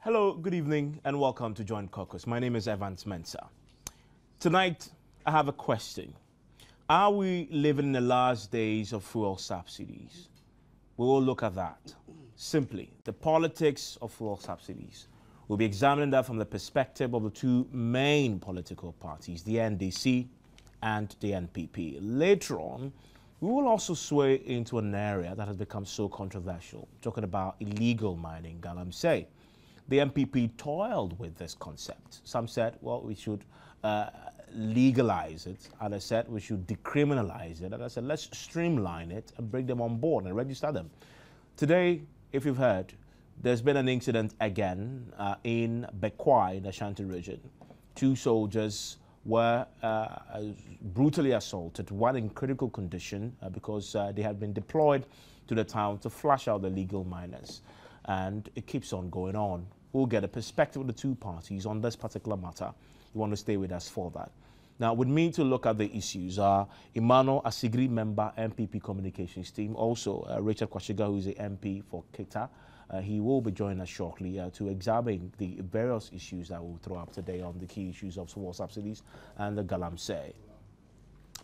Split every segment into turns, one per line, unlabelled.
Hello, good evening, and welcome to Joint Caucus. My name is Evans Mensah. Tonight, I have a question. Are we living in the last days of fuel subsidies? We will look at that. Simply, the politics of fuel subsidies. We'll be examining that from the perspective of the two main political parties, the NDC and the NPP. Later on, we will also sway into an area that has become so controversial, talking about illegal mining, Galamsey. The NPP toiled with this concept. Some said, well, we should legalize it. Others said we should decriminalize it. And I said, let's streamline it and bring them on board and register them. Today, if you've heard, there's been an incident again in Bekwai in the Ashanti region. Two soldiers were brutally assaulted, one in critical condition because they had been deployed to the town to flush out the illegal miners. And it keeps on going on. We'll get a perspective of the two parties on this particular matter. You want to stay with us for that. Now, with me to look at the issues are Emmanuel Asigri, member, NPP Communications Team. Also, Richard Kwashiga, who is the MP for Kita. He will be joining us shortly to examine the various issues that we'll throw up today on the key issues of fuel subsidies and the Galamsey.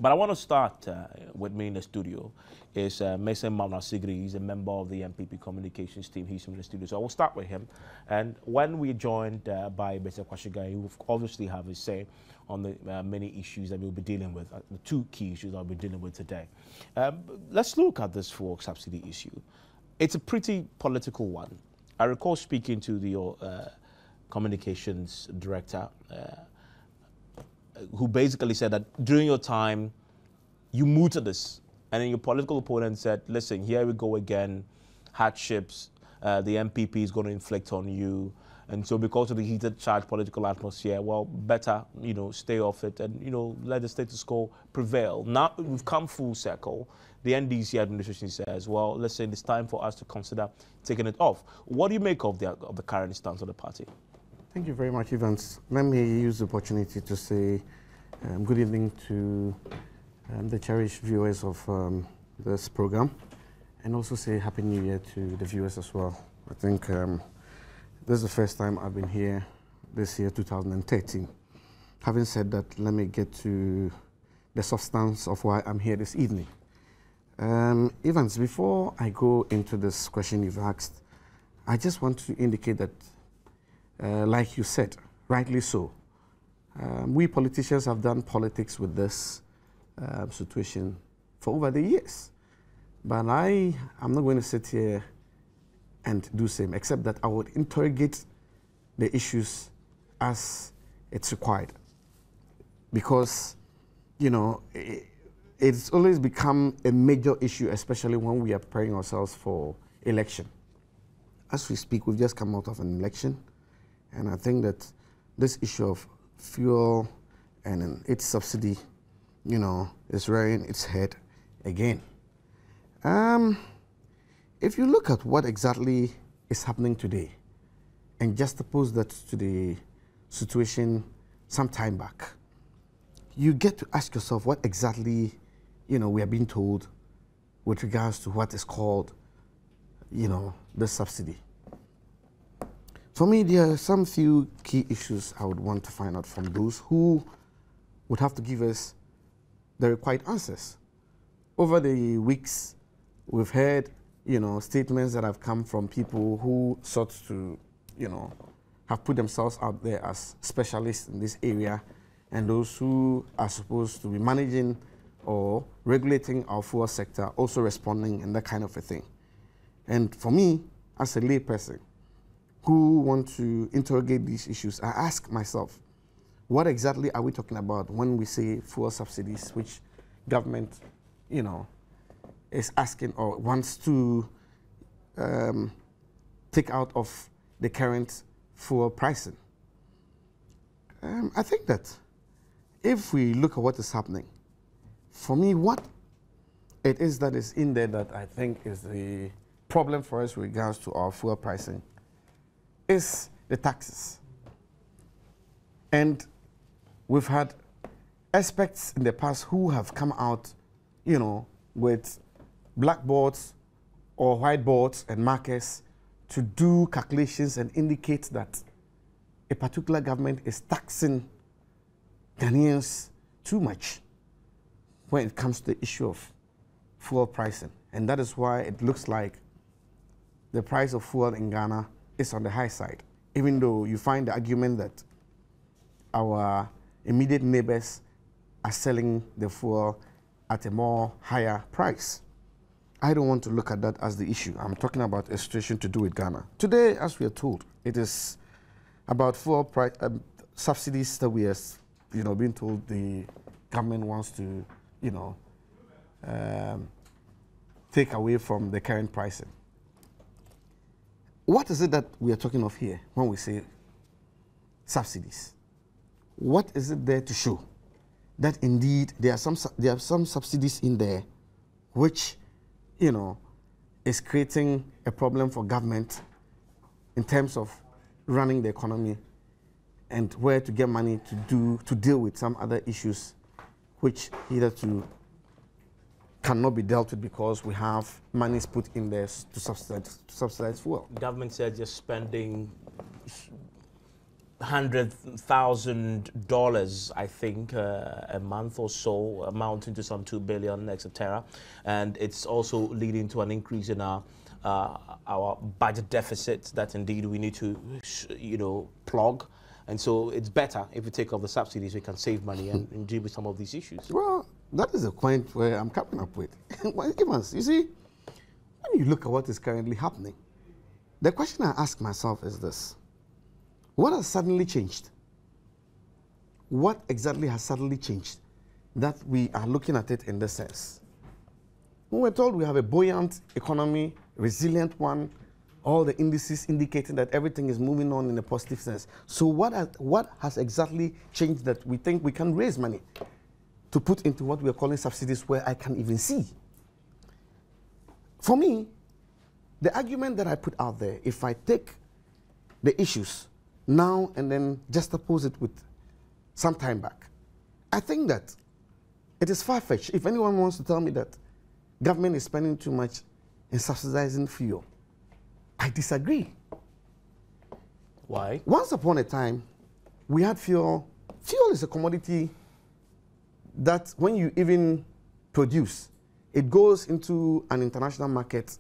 But I want to start with me in the studio is Mason Emmanuel Asigri. He's a member of the NPP Communications Team. He's in the studio. So I will start with him. And when we're joined by Mr. Kwashiga, he will obviously have his say on the many issues that we'll be dealing with, the two key issues I'll be dealing with today. Let's look at this fuel subsidy issue. It's a pretty political one. I recall speaking to the communications director, who basically said that during your time, you mooted this. And then your political opponent said, listen, here we go again, hardships, the NPP is going to inflict on you. And so because of the heated, charged political atmosphere, well, better, stay off it and, let the status quo prevail. Now we've come full circle. The NDC administration says, well, listen, it's time for us to consider taking it off. What do you make of the current stance of the party?
Thank you very much, Evans. Let me use the opportunity to say good evening to the cherished viewers of this program, and also say Happy New Year to the viewers as well. I think this is the first time I've been here this year, 2013. Having said that, let me get to the substance of why I'm here this evening. Evans, before I go into this question you've asked, I just want to indicate that like you said, rightly so. We politicians have done politics with this situation for over the years. But I'm not going to sit here and do same, except that I would interrogate the issues as it's required. Because, it's always become a major issue, especially when we are preparing ourselves for election. As we speak, we've just come out of an election. And I think that this issue of fuel and its subsidy, is rearing its head again. If you look at what exactly is happening today and juxtapose that to the situation some time back, you get to ask yourself what exactly, we are being told with regards to what is called, the subsidy. For me, there are some few key issues I would want to find out from those who would have to give us the required answers. Over the weeks, we've heard, statements that have come from people who sought to, have put themselves out there as specialists in this area, and those who are supposed to be managing or regulating our fuel sector also responding and that kind of a thing. And for me, as a layperson, who want to interrogate these issues, I ask myself, what exactly are we talking about when we say fuel subsidies, which government, is asking or wants to take out of the current fuel pricing? I think that if we look at what is happening, for me, what it is that is in there that I think is the problem for us with regards to our fuel pricing is the taxes. And we've had experts in the past who have come out, with blackboards or whiteboards and markers to do calculations and indicate that a particular government is taxing Ghanaians too much when it comes to the issue of fuel pricing. And that is why it looks like the price of fuel in Ghana is on the high side, even though you find the argument that our immediate neighbors are selling the fuel at a more higher price. I don't want to look at that as the issue. I'm talking about a situation to do with Ghana. Today, as we are told, it is about fuel price subsidies that we are, being told the government wants to, take away from the current pricing. What is it that we are talking of here when we say subsidies? What is it there to show that indeed there are some subsidies in there which is creating a problem for government in terms of running the economy and where to get money to deal with some other issues which hitherto cannot be dealt with because we have monies put in there to subsidize fuel.
Government said you're spending $100,000, I think, a month or so, amounting to some 2 billion, etc. And it's also leading to an increase in our budget deficit that indeed we need to, plug. And so it's better if we take off the subsidies, we can save money and deal with some of these issues.
Well, that is the point where I'm coming up with. Evans, you see, when you look at what is currently happening, the question I ask myself is this. What has suddenly changed? What exactly has suddenly changed that we are looking at it in this sense? When we're told we have a buoyant economy, resilient one, all the indices indicating that everything is moving on in a positive sense. So what has exactly changed that we think we can raise money to put into what we are calling subsidies where I can even see? For me, the argument that I put out there, if I take the issues now and then just oppose it with some time back, I think that it is far-fetched. If anyone wants to tell me that government is spending too much in subsidizing fuel, I disagree.
Why?
Once upon a time, we had fuel. Fuel is a commodity that when you even produce, it goes into an international market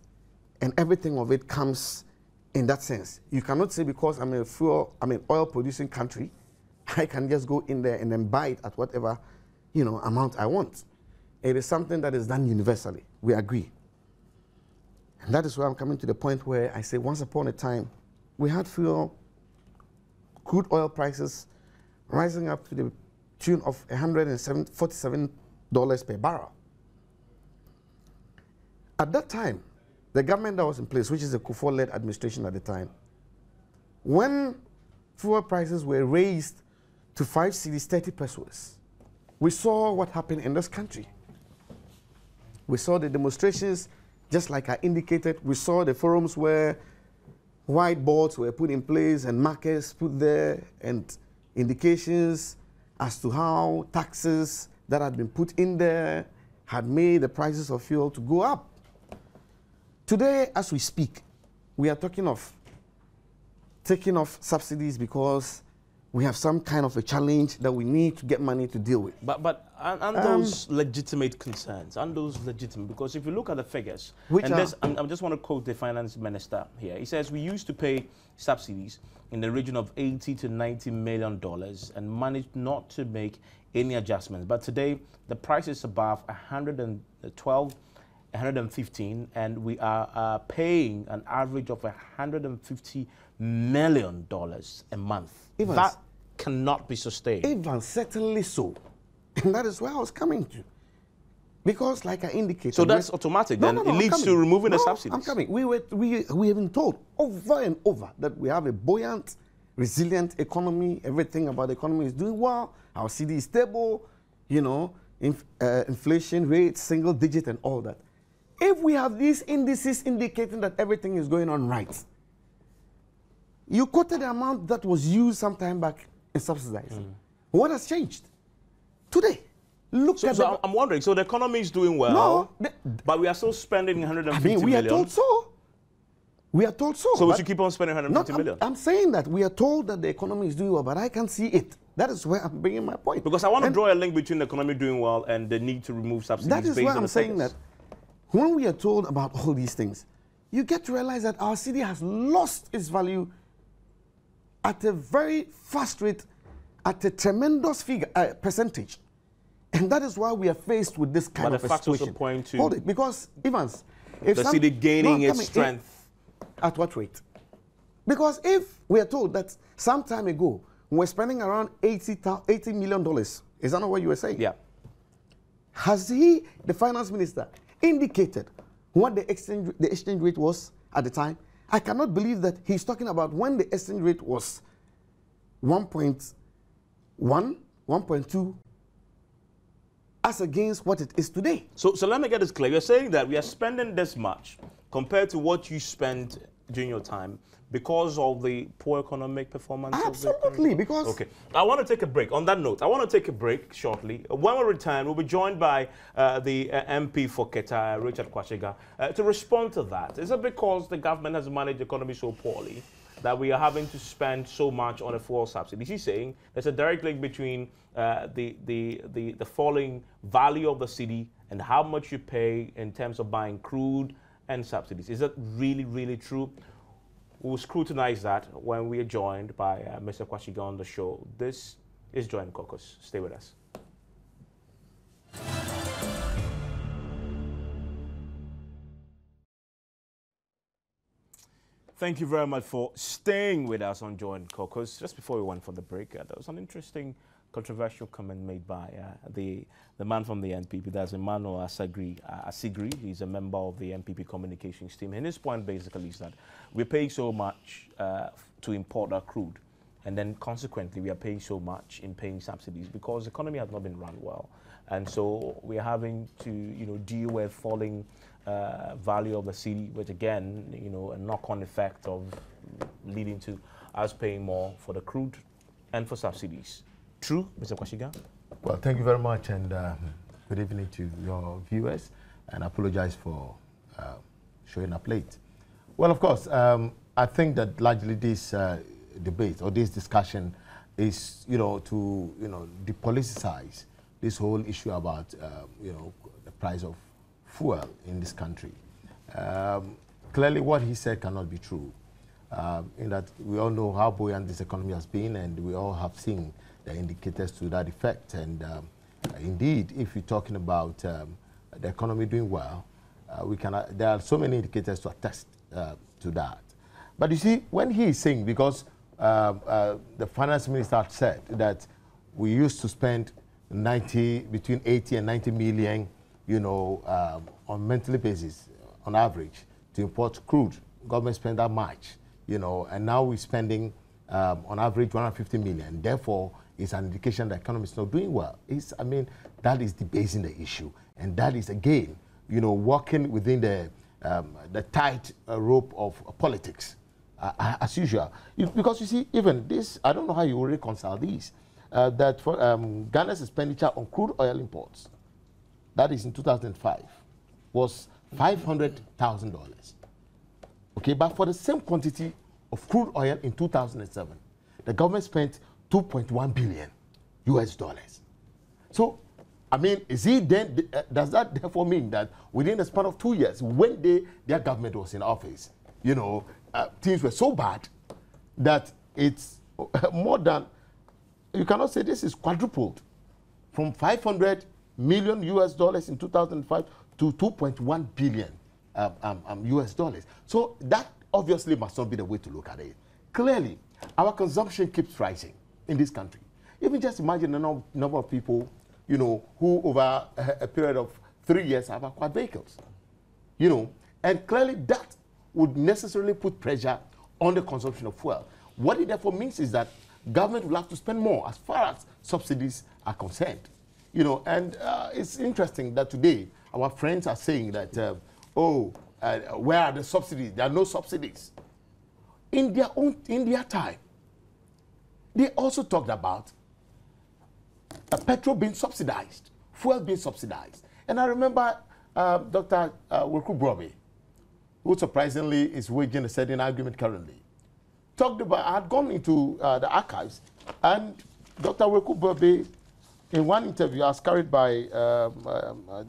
and everything of it comes in that sense. You cannot say because I'm an oil producing country, I can just go in there and then buy it at whatever, amount I want. It is something that is done universally. We agree. And that is where I'm coming to the point where I say once upon a time, we had fuel, crude oil prices rising up to the tune of $147 per barrel. At that time, the government that was in place, which is the Kufuor-led administration at the time, when fuel prices were raised to 5 cedis, 30 pesos, we saw what happened in this country. We saw the demonstrations, just like I indicated. We saw the forums where whiteboards were put in place and markers put there and indications as to how taxes that had been put in there had made the prices of fuel to go up. Today, as we speak, we are talking of taking off subsidies because we have some kind of a challenge that we need to get money to deal with.
But aren't those legitimate concerns? Aren't those legitimate? Because if you look at the figures, I just want to quote the finance minister here. He says we used to pay subsidies in the region of $80 to $90 million and managed not to make any adjustments. But today, the price is above 112, 115, and we are paying an average of $150 million a month.
Evans,
that cannot be sustained.
Even certainly so. And that is where I was coming to. Because like I indicated...
So that's automatic then? It leads to removing the subsidies?
I'm coming. We have been told over and over that we have a buoyant, resilient economy. Everything about the economy is doing well. Our CD is stable. Inflation rate, single digit and all that. If we have these indices indicating that everything is going on right, you quoted the amount that was used some time back in subsidizing. What has changed? Today, look at
So I'm wondering, so the economy is doing well,
No,
but we are still spending 150
we
million.
are told so. We are told so.
So we should keep on spending 150 million?
I'm saying that we are told that the economy is doing well, but I can't see it. That is where I'm bringing my point.
Because I want to draw a link between the economy doing well and the need to remove subsidies.
That is
based
why
on
I'm
the
saying
figures.
that when we are told about all these things, you get to realize that our city has lost its value at a very fast rate, at a tremendous percentage. And that is why we are faced with this kind of a situation.
But the facts also point to...
Hold it, because, Evans, if
the city gaining its strength.
At what rate? Because if we are told that some time ago, we're spending around $80 million, is that not what you were saying?
Yeah.
Has he, the finance minister, indicated what the exchange rate was at the time? I cannot believe that he's talking about when the exchange rate was 1.1, 1.2, as against what it is today.
So let me get this clear. You're saying that we are spending this much compared to what you spent during your time because of the poor economic performance?
Absolutely, because...
Okay. I want to take a break. On that note, I want to take a break shortly. When we return, we'll be joined by the MP for Keta, Richard Kwasiga, to respond to that. Is it because the government has managed the economy so poorly that we are having to spend so much on a fuel subsidy? He's saying there's a direct link between the falling value of the city and how much you pay in terms of buying crude and subsidies. Is that really, really true? We'll scrutinize that when we are joined by Mr. Kwasiga on the show. This is Joint Caucus. Stay with us. Thank you very much for staying with us on Joint Caucus. Just before we went for the break, there was an interesting controversial comment made by the man from the NPP, that's Emmanuel Asigri. He's a member of the NPP communications team. And his point basically is that we pay so much to import our crude, and then consequently we are paying so much in paying subsidies because the economy has not been run well. And so we are having to, deal with falling value of the city, which again, a knock-on effect of leading to us paying more for the crude and for subsidies. True, Mr. Kwasiga?
Well, thank you very much, and good evening to your viewers, and I apologize for showing up late. Well, of course, I think that largely this debate or this discussion is, to, depoliticize this whole issue about, the price of fuel in this country. Clearly, what he said cannot be true, in that we all know how buoyant this economy has been, and we all have seen the indicators to that effect. And indeed, if you're talking about the economy doing well, there are so many indicators to attest to that. But you see, when he is saying, because the finance minister said that we used to spend between 80 and 90 million, on monthly basis, on average, to import crude. Government spent that much, and now we're spending on average 150 million. Therefore, it's an indication that the economy is not doing well. That is debasing the issue. And that is, again, working within the tight rope of politics, as usual. Because you see, even this, I don't know how you will reconcile these, that for Ghana's expenditure on crude oil imports, that is in 2005, was $500,000. Okay, but for the same quantity of crude oil in 2007, the government spent $2.1 billion US dollars. So, is it then, does that therefore mean that within the span of 2 years, when their government was in office, things were so bad that it's more than, you cannot say this is quadrupled from 500 million US dollars in 2005 to 2.1 billion US dollars. So that obviously must not be the way to look at it. Clearly, our consumption keeps rising in this country. Even just imagine the number of people, who over a period of 3 years have acquired vehicles, and clearly that would necessarily put pressure on the consumption of fuel. What it therefore means is that government will have to spend more as far as subsidies are concerned, and it's interesting that today our friends are saying that, where are the subsidies? There are no subsidies. In their time, they also talked about petrol being subsidized, fuel being subsidized. And I remember Dr. Werku Brobe, who surprisingly is waging a certain argument currently, talked about, I had gone into the archives, and Dr. Weku Bobe, in one interview as carried by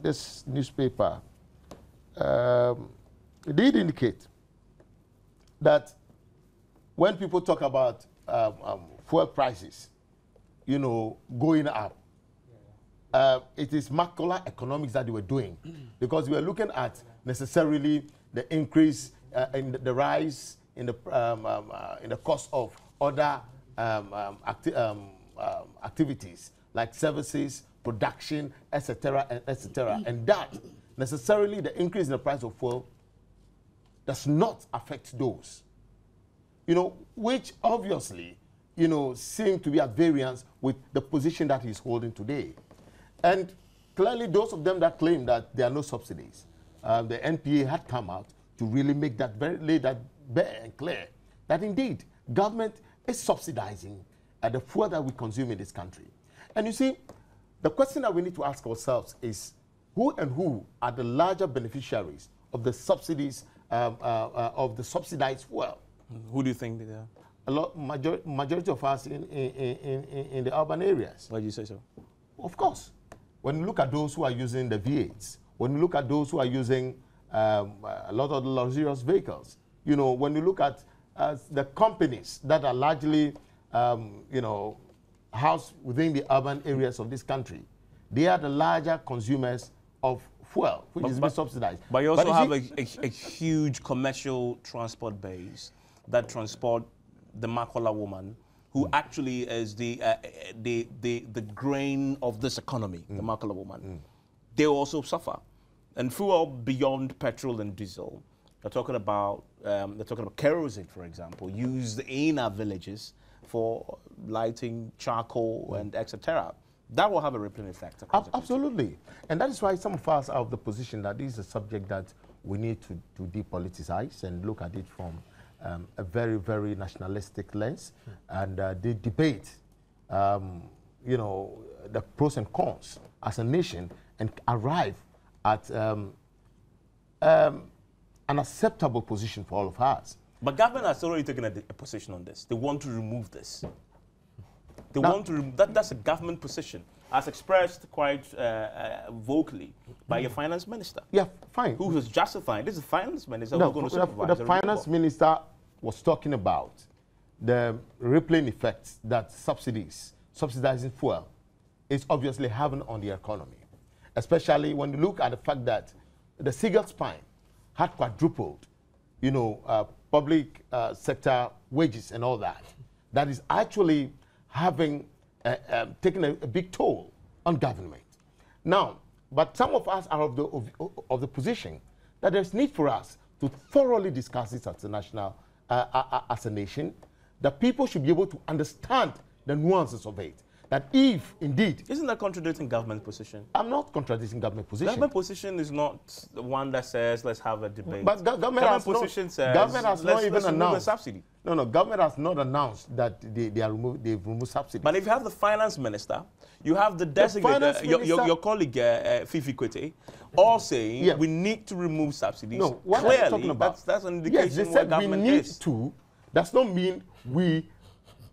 this newspaper, did indicate that when people talk about fuel prices, you know, going up, it is macro economics that they were doing, because we were looking at necessarily the increase in the rise in the cost of other activities like services, production, etc., etc., and that necessarily the increase in the price of fuel does not affect those, you know, which obviously, you know, seem to be at variance with the position that he's holding today. And clearly those of them that claim that there are no subsidies, the NPA had come out to really make that lay that bare and clear that indeed government is subsidizing the fuel that we consume in this country. And you see, the question that we need to ask ourselves is who and who are the larger beneficiaries of the subsidies, of the subsidized fuel?
Who do you think they are?
A lot, majority of us in the urban areas.
Why do you say so?
Of course. When you look at those who are using the V8s, when you look at those who are using a lot of the luxurious vehicles, you know, when you look at the companies that are largely, you know, housed within the urban areas of this country, they are the larger consumers of fuel, which is being subsidized.
But you also have a huge commercial transport base that transport the Makola woman, who actually is the grain of this economy, the Makola woman. They also suffer. And fuel beyond petrol and diesel, they're talking about kerosene, for example, used in our villages for lighting, charcoal, and etc. That will have a rippling effect.
Absolutely. And that is why some of us are of the position that this is a subject that we need to depoliticize and look at it from a very, very nationalistic lens, and they debate, you know, the pros and cons as a nation and arrive at an acceptable position for all of us.
But government has already taken a position on this. They want to remove this. They want to remove that's a government position, as expressed quite vocally by your finance minister.
Yeah, fine.
Who was justifying this is the finance minister
no,
who's going to supervise
the finance minister was talking about the rippling effects that subsidizing fuel is obviously having on the economy, especially when you look at the fact that the single spine had quadrupled, you know, public sector wages and all that. That is actually having taken a big toll on government. Now, but some of us are of the position that there's need for us to thoroughly discuss this as a national, as a nation, that people should be able to understand the nuances of it. That if indeed...
Isn't that contradicting government position?
I'm not contradicting government position.
Government position is not the one that says, let's have a debate.
But government
position says,
government has not even announced
subsidy.
No, government has not announced that they've removed subsidy.
But if you have the finance minister, you have the designated, your colleague, Fifi Kwete, all saying we need to remove subsidies.
No, what
clearly,
are you talking about?
That's an indication
yes, they said
government
we need
is.
to. Does not mean we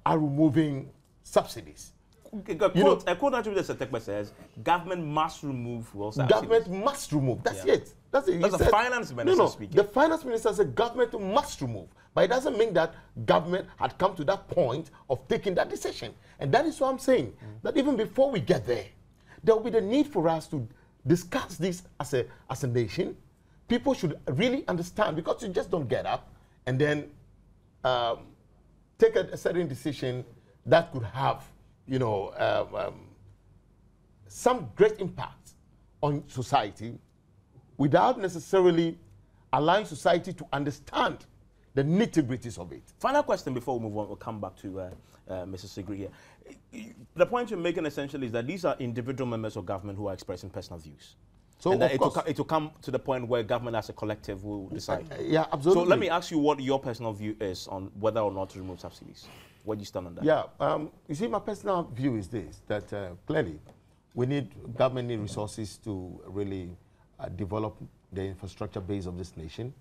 are removing subsidies.
A quote attributed to Setekpe says, government must remove fuel subsidies.
Government must remove. That's it. That's it.
That's the finance minister speaking.
The finance minister said government must remove. But it doesn't mean that government had come to that point of taking that decision. And that is what I'm saying. That even before we get there, there will be the need for us to discuss this as a nation. People should really understand, because you just don't get up and then take a certain decision that could have, you know, some great impact on society without necessarily allowing society to understand the nitty-gritties of it.
Final question before we move on, we'll come back to Mr. Sigri here. The point you're making essentially is that these are individual members of government who are expressing personal views. So and that it will come to the point where government as a collective will decide.
Yeah, absolutely.
So let me ask you what your personal view is on whether or not to remove subsidies. Where do you stand on that?
Yeah, you see, my personal view is this, that clearly we need government resources to really develop the infrastructure base of this nation.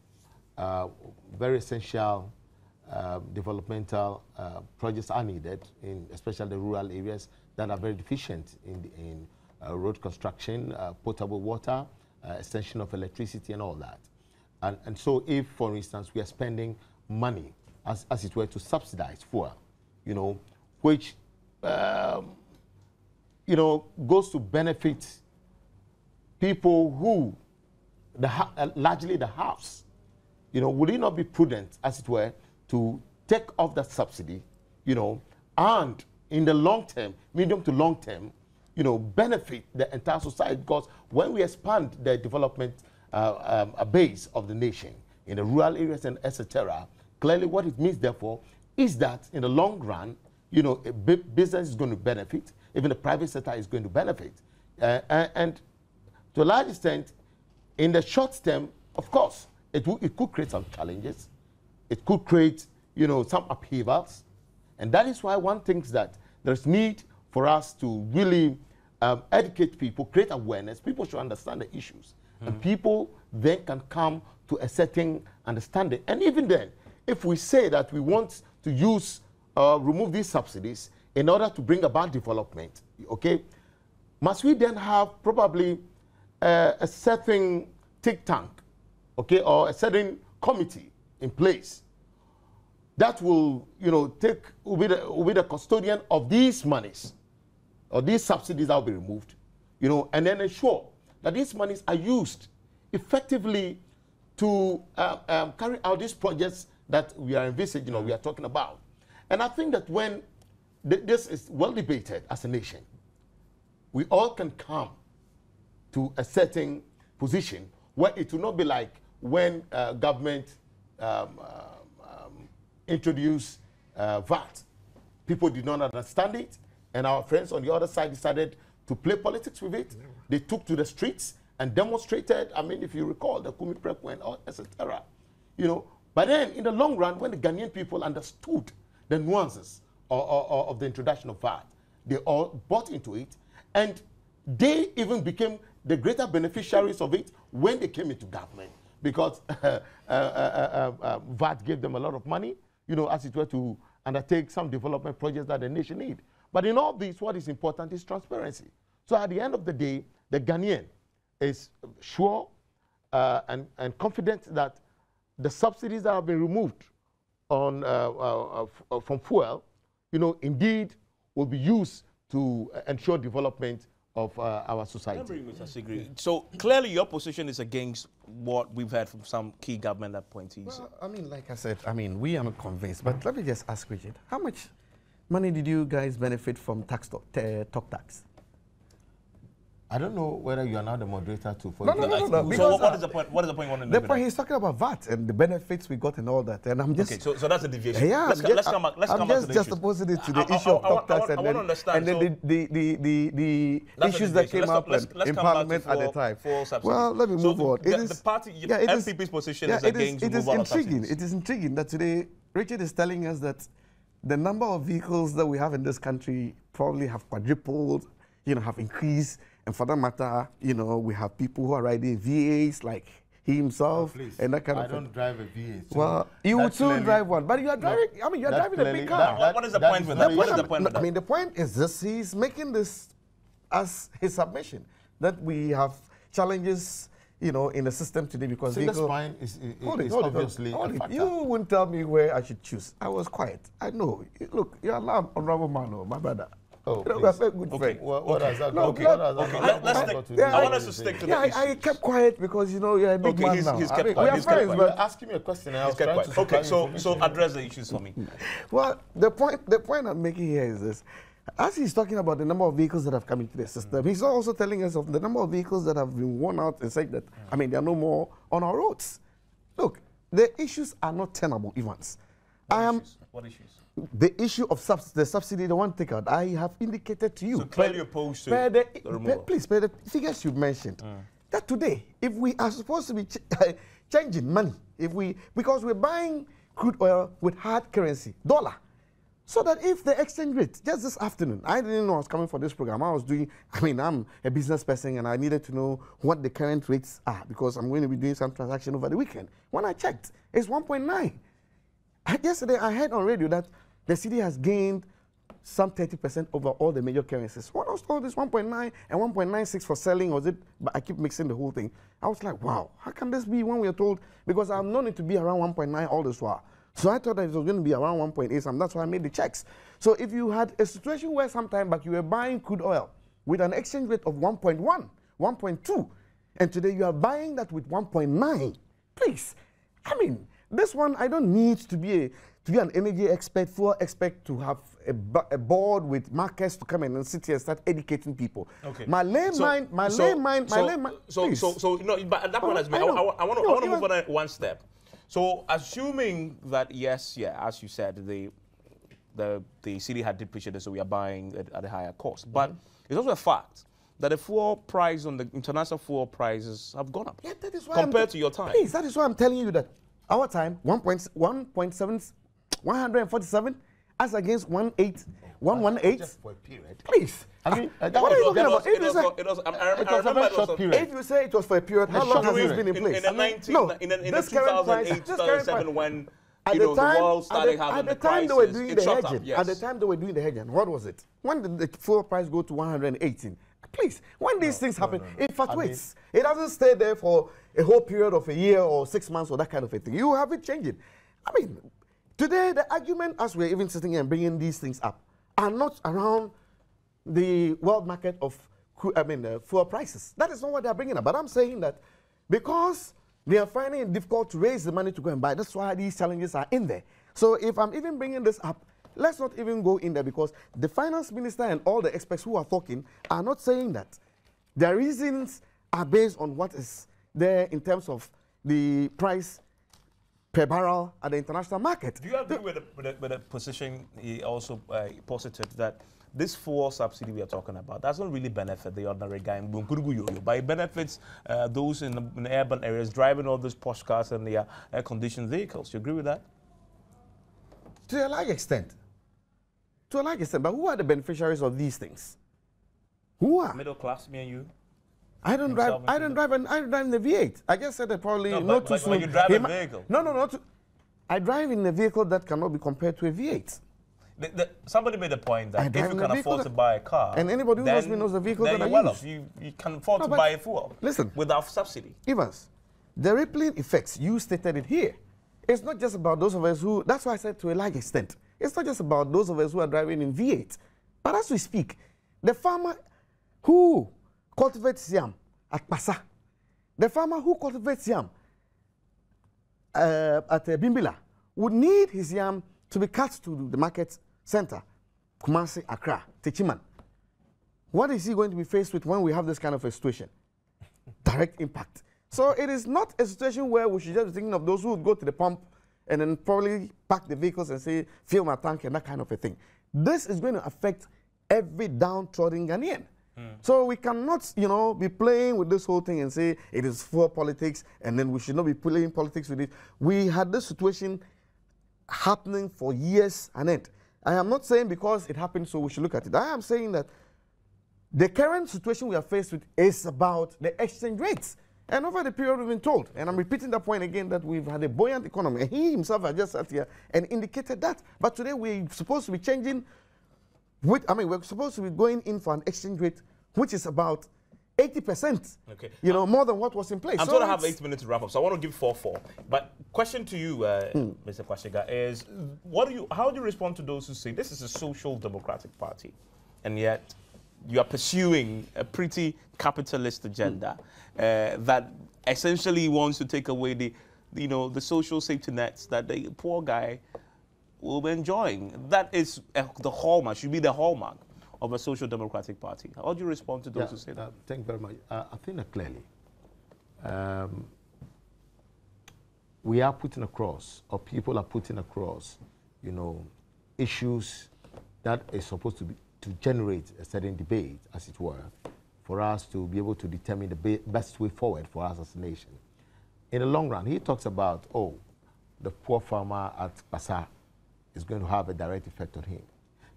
very essential developmental projects are needed, in especially the rural areas that are very deficient in road construction, potable water, extension of electricity and all that. And so if, for instance, we are spending money, as it were, to subsidize fuel, you know, which, you know, goes to benefit people who, largely the house, you know, would it not be prudent, as it were, to take off that subsidy, you know, and in the long term, medium to long term, you know, benefit the entire society? Because when we expand the development base of the nation in the rural areas and etc., clearly what it means, therefore, is that in the long run, you know, business is going to benefit, even the private sector is going to benefit. And to a large extent, in the short term, of course, it could create some challenges. It could create, you know, some upheavals. And that is why one thinks that there's need for us to really educate people, create awareness. People should understand the issues. And people then can come to a certain understanding. And even then, if we say that we want to use, remove these subsidies in order to bring about development, okay, must we then have probably a certain think tank, okay, or a certain committee in place that will, you know, will be the custodian of these monies or these subsidies that will be removed, you know, and then ensure that these monies are used effectively to carry out these projects that we are envisaging or we are talking about. And I think that when this is well debated as a nation, we all can come to a certain position where it will not be like when government introduced VAT. People did not understand it, and our friends on the other side decided to play politics with it. They took to the streets and demonstrated. I mean, if you recall, the Kumi Preku and etc. You know, but then in the long run, when the Ghanaian people understood the nuances of the introduction of VAT, they all bought into it, and they even became the greater beneficiaries of it when they came into government, because VAT gave them a lot of money, you know, as it were, to undertake some development projects that the nation need. But in all this, what is important is transparency. So at the end of the day, the Ghanaian is sure and confident that the subsidies that have been removed on from fuel, you know, indeed will be used to ensure development of our society.
So clearly your position is against what we've heard from some key government appointees.
Well, I mean, like I said, I mean, we are not convinced, but let me just ask Richard, how much money did you guys benefit from talk tax?
I don't know whether you are now the moderator to follow.
No.
So what is the point? What is the point you want to
The point he's talking about VAT and the benefits we got and all that, and I'm just
okay. So that's a deviation.
Yeah,
let's come back to the
just
issues.
opposing it to the issue of talk tax and then the issues that came up in Parliament at the time. Well, let me move on.
The party, MPP's position is against removal of subsidies.
It is intriguing that today Richard is telling us that the number of vehicles that we have in this country probably have quadrupled, you know, have increased. And for that matter, you know, we have people who are riding VAs like he himself and that kind of thing.
I don't drive a VA. So
well, you would soon drive one, but you are driving, I mean, you're driving a big car.
What is the point with that? What is the point with that?
I mean, the point is this, he's making this as his submission, that we have challenges, you know, in the system today because
so
vehicle...
is obviously a factor.
You wouldn't tell me where I should choose. I was quiet. I know. Look, you're an honorable man, my brother.
Oh,
you know, we're very good friends.
What has that
got? I want us to stick to the issues.
I kept quiet because, you know, you're a big man now.
He's kept quiet.
We are friends, but...
You're asking me a question and I was trying to...
Okay, so address the issues for me.
Well, the point I'm making here is this. As he's talking about the number of vehicles that have come into the system, he's also telling us of the number of vehicles that have been worn out and saying that, I mean, there are no more on our roads. Look, the issues are not tenable, Evans.
What issues?
The issue of the subsidy, the one take out, I have indicated to you.
So clearly opposed to the removal.
Please, by the figures you mentioned, that today, if we are supposed to be changing money, because we're buying crude oil with hard currency, dollar, So that if the exchange rate, just this afternoon, I didn't know I was coming for this program. I'm a business person and I needed to know what the current rates are because I'm going to be doing some transaction over the weekend. When I checked, it's 1.9. Yesterday, I heard on radio that the cedi has gained some 30% over all the major currencies. When I was told it's 1.9 and 1.96 for selling, but I keep mixing the whole thing. I was like, wow, how can this be when we are told? Because I've known it to be around 1.9 all this while. So I thought that it was going to be around 1.8, and that's why I made the checks. So if you had a situation where sometime back you were buying crude oil with an exchange rate of 1.1, 1.2, and today you are buying that with 1.9, please. I mean, this one, I don't need to be an energy expert, fuel expert, to have a board with markets to come in and sit here and start educating people.
Okay.
My layman,
So, no, but at that point, I want to move on one step. So, assuming that, yes, as you said, the cedi had depreciated, so we are buying at a higher cost. But it's also a fact that the fuel price on the international fuel prices have gone up.
Yeah, that is why
compared to your time.
Please, that is why I'm telling you that our time, 147, as against 118.
Just for a period.
Please.
I mean,
what are you talking about?
It was a very short period.
If you say it was for a period, how long has it been in place?
In the 2008, 2007, when the world started having the crisis,
at the time they were doing the hedging, what was it? When did the fuel price go to 118? Please, when these things happen, it fluctuates. It doesn't stay there for a whole period of a year or 6 months or that kind of a thing. You have it changing. I mean, today the argument, as we're even sitting here and bringing these things up, are not around the world market of fuel prices. That is not what they're bringing up. But I'm saying that because they are finding it difficult to raise the money to go and buy, that's why these challenges are in there. So if I'm even bringing this up, let's not even go in there, because the finance minister and all the experts who are talking are not saying that. Their reasons are based on what is there in terms of the price per barrel at the international market.
Do you agree with the position he also posited that this fuel subsidy we are talking about doesn't really benefit the ordinary guy in Bunkurugu, but it benefits those in the urban areas driving all those posh cars and their air-conditioned vehicles? You agree with that?
To a large extent. To a large extent. But who are the beneficiaries of these things? Who are?
Middle class, me and you.
I don't drive in the V8. I just said that probably not too soon.
You drive a vehicle.
No. I drive in a vehicle that cannot be compared to a V8.
Somebody made the point that if you can afford to buy a car,
and anybody who knows me knows the vehicle that I use.
You can afford to buy a fuel.
Listen,
without subsidy.
Evans, the rippling effects, you stated it here. It's not just about those of us who, that's why I said to a large extent, it's not just about those of us who are driving in V8. But as we speak, the farmer who cultivates yam at Pasa, the farmer who cultivates yam at Bimbila would need his yam to be cut to the market center, Kumasi, Accra, Techiman. What is he going to be faced with when we have this kind of a situation? Direct impact. So it is not a situation where we should just be thinking of those who would go to the pump and then probably park the vehicles and say, fill my tank and that kind of a thing. This is going to affect every downtrodden Ghanaian. So we cannot, be playing with this whole thing and say it is for politics and then we should not be playing politics with it. We had this situation happening for years and end. I am not saying because it happened so we should look at it. I am saying that the current situation we are faced with is about the exchange rates. And over the period we've been told, and I'm repeating that point again, that we've had a buoyant economy. And he himself has just sat here and indicated that. But today we're supposed to be changing, we're supposed to be going in for an exchange rate which is about 80%, more than what was in place.
I'm going to have 8 minutes to wrap up, so I want to give 4-4. But question to you, Mr. Kwasiga, is how do you respond to those who say this is a social democratic party, and yet you are pursuing a pretty capitalist agenda that essentially wants to take away the social safety nets that the poor guy will be enjoying? That is the hallmark, should be the hallmark of a social democratic party. How do you respond to those who say that?
Thank you very much. I think that clearly we are putting across, or people are putting across, issues that is supposed to generate a certain debate, as it were, for us to be able to determine the best way forward for us as a nation. In the long run, he talks about, the poor farmer at Pasa is going to have a direct effect on him.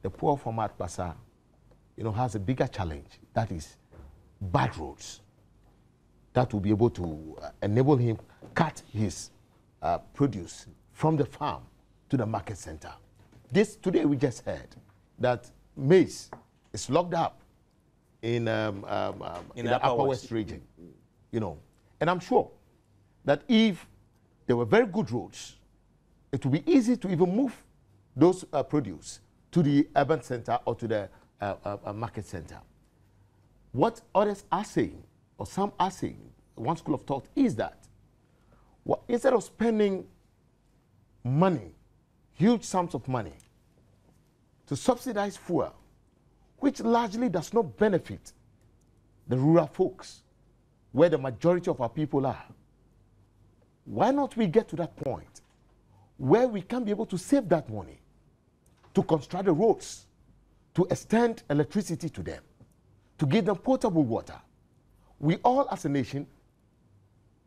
The poor farmer at Basa, has a bigger challenge. That is bad roads. That will be able to enable him cut his produce from the farm to the market center. Today we just heard that maize is locked up in the Upper West region, And I'm sure that if there were very good roads, it would be easy to even move those produce to the urban center or to the market center. What others are saying, or some are saying, one school of thought is that instead of spending money, huge sums of money, to subsidize fuel, which largely does not benefit the rural folks, where the majority of our people are, why not we get to that point where we can be able to save that money to construct the roads, to extend electricity to them, to give them potable water? We all as a nation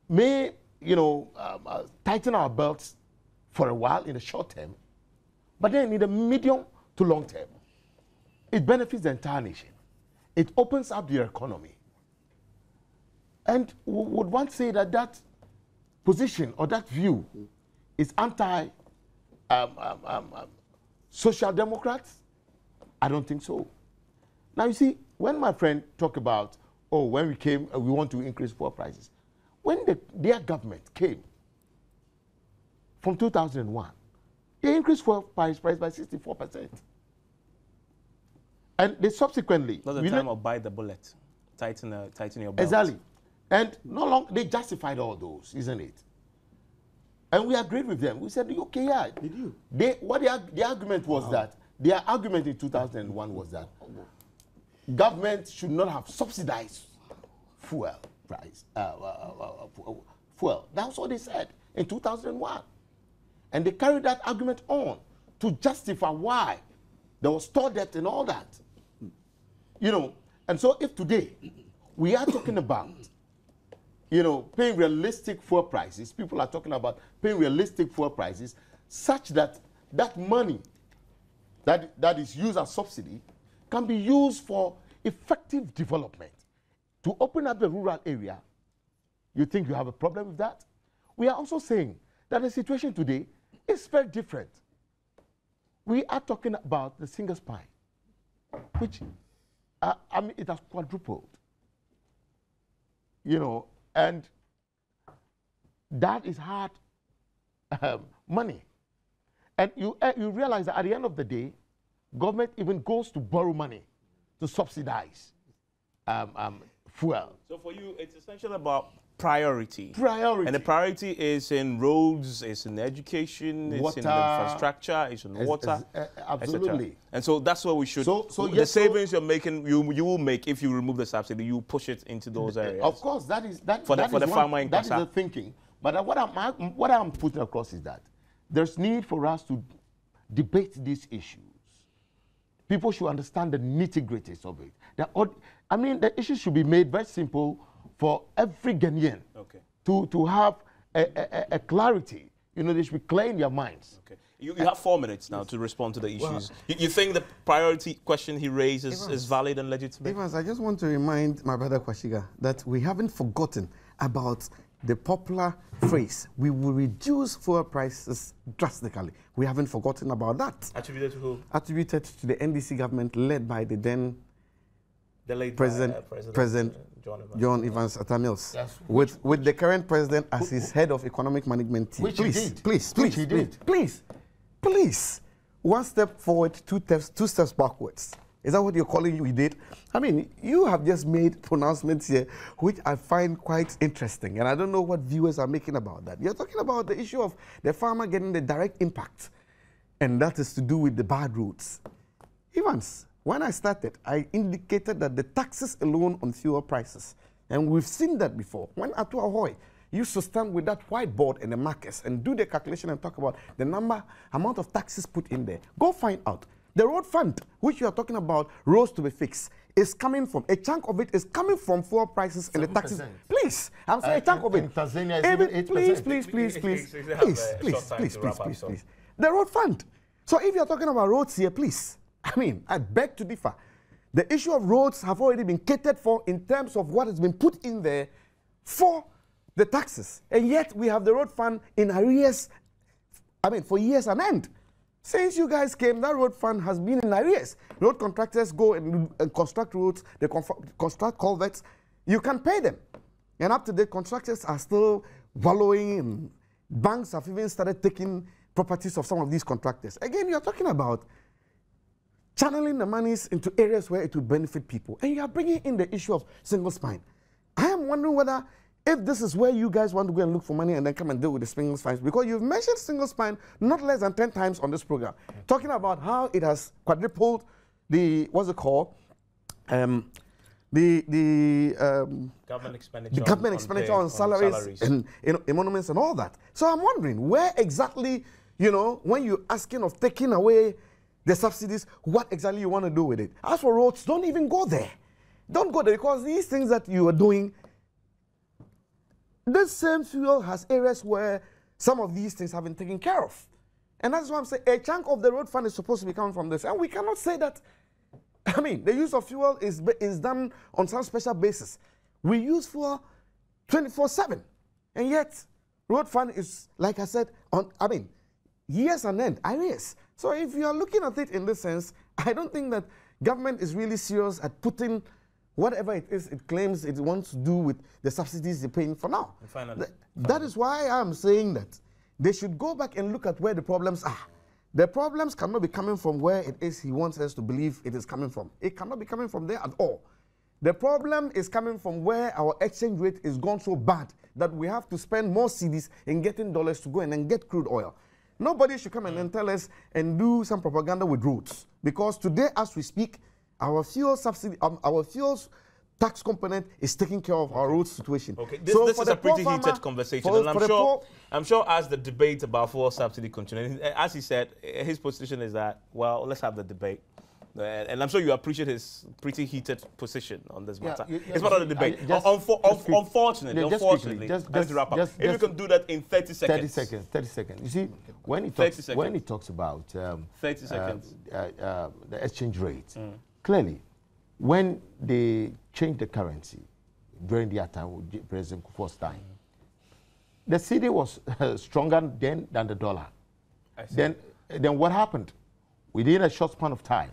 may, tighten our belts for a while in the short term, but then in the medium to long term, it benefits the entire nation. It opens up their economy. And would one say that that position or that view is anti-social democrats? I don't think so. Now, you see, when my friend talked about, when we came, we want to increase fuel prices. When their government came from 2001, they increased fuel price by 64%. And they subsequently...
That's the time of bite the bullet, tighten your belt.
Exactly. And no longer, they justified all those, isn't it? And we agreed with them. We said, okay, yeah.
Did you?
The argument was that, their argument in 2001 was that government should not have subsidized fuel price, fuel. That's what they said in 2001. And they carried that argument on to justify why there was store debt and all that. And so if today we are talking about, paying realistic fuel prices, people are talking about paying realistic fuel prices such that that money that is used as subsidy can be used for effective development to open up the rural area. You think you have a problem with that? We are also saying that the situation today is very different. We are talking about the single spine, which, it has quadrupled. And that is hard money. And you realize that at the end of the day, government even goes to borrow money to subsidize fuel.
So for you, it's essentially about priority.
Priority.
And the priority is in roads, it's in education,
water,
it's in infrastructure, it's in water.
Absolutely.
And so that's what we should, the savings you're making, you will make if you remove the subsidy, you push it into those areas.
Of course, that is the thinking. But what I'm putting across is that there's need for us to debate these issues. People should understand the nitty-gritties of it. The issue should be made very simple for every Ghanaian to have a clarity. They should be clear in their minds.
Okay. You have 4 minutes now to respond to the issues. You think the priority question he raised is valid and legitimate?
Evans, I just want to remind my brother Kwashiga that we haven't forgotten about the popular phrase, we will reduce fuel prices drastically. We haven't forgotten about that.
Attributed to who?
Attributed to the NDC government led by the then
late
President John Evans Atta Mills, with the current president as his head of economic management team. Please, one step forward, two steps backwards. Is that what you're calling we did? You have just made pronouncements here which I find quite interesting, and I don't know what viewers are making about that. You're talking about the issue of the farmer getting the direct impact, and that is to do with the bad roads. Evans, when I started, I indicated that the taxes alone on fuel prices, and we've seen that before. When Ato Ahoy used to stand with that whiteboard in the markets and do the calculation and talk about the amount of taxes put in there, go find out. The road fund, which you are talking about, roads to be fixed, is coming from, a chunk of it is coming from fuel prices and the taxes. Please, I'm saying a chunk of it.
In Tanzania, it's even 8%.
Please. The road fund. So if you're talking about roads here, please, I mean, I beg to differ. The issue of roads have already been catered for in terms of what has been put in there for the taxes. And yet we have the road fund in arrears, I mean, for years on end. Since you guys came, that road fund has been in arrears. Road contractors go and construct roads, they construct culverts. You can pay them. And up to date, contractors are still wallowing, and banks have even started taking properties of some of these contractors. Again, you're talking about channeling the monies into areas where it will benefit people. And you are bringing in the issue of single spine. I am wondering whether, if this is where you guys want to go and look for money and then come and deal with the single spines, because you've mentioned single spine not less than 10 times on this program, talking about how it has quadrupled the, what's it called?
Government expenditure,
the government expenditure on salaries and emoluments and all that. So I'm wondering where exactly, you know, when you're asking of taking away the subsidies, what exactly you want to do with it. As for roads, don't even go there. Don't go there, because these things that you are doing, this same fuel has areas where some of these things have been taken care of. And that's why I'm saying a chunk of the road fund is supposed to be coming from this. And we cannot say that, I mean, the use of fuel is done on some special basis. We use fuel 24/7. And yet, road fund is, like I said, years on end, arrears. So if you are looking at it in this sense, I don't think that government is really serious at putting whatever it is it claims it wants to do with the subsidies they're paying for now. That is why I'm saying that they should go back and look at where the problems are. The problems cannot be coming from where it is he wants us to believe it is coming from. It cannot be coming from there at all. The problem is coming from where our exchange rate is gone so bad that we have to spend more cedis in getting dollars to go and then get crude oil. Nobody should come and then tell us and do some propaganda with roads. Because today, as we speak, our fuel subsidy, our fuels tax component is taking care of our road situation.
Okay, this is a pretty heated conversation, and I'm sure as the debate about fuel subsidy continues, as he said, his position is that, well, let's have the debate. And I'm sure you appreciate his pretty heated position on this matter. It's part of the debate. Unfortunately, just to wrap up, if you can do that in 30 seconds.
30 seconds. You see, when he talks about
30 seconds.
The exchange rate, clearly, when they changed the currency during their time with President Kufuor's time, the cedi was stronger then than the dollar. Then what happened? Within a short span of time,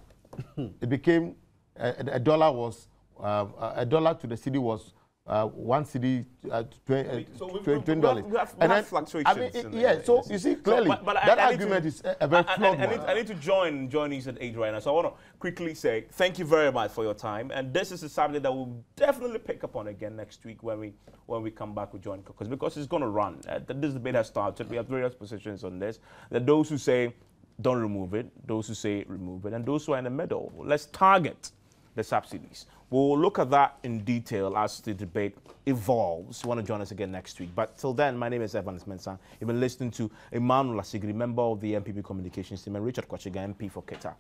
it became a dollar to the cedi was 1 cedi $20.
We have fluctuations.
So you see clearly that argument is a very flawed one.
I need to join you at 8 right now. So I want to quickly say thank you very much for your time. And this is a subject that we'll definitely pick up on again next week when we come back with Join Caucus, because it's going to run. This debate has started. We have various positions on this. There are those who say don't remove it, those who say remove it, and those who are in the middle. Let's target the subsidies. We'll look at that in detail as the debate evolves. You want to join us again next week. But till then, my name is Evans Mensah. You've been listening to Emmanuel Asigri, member of the MPP Communications team, and Richard Kwachiga, MP for Keta.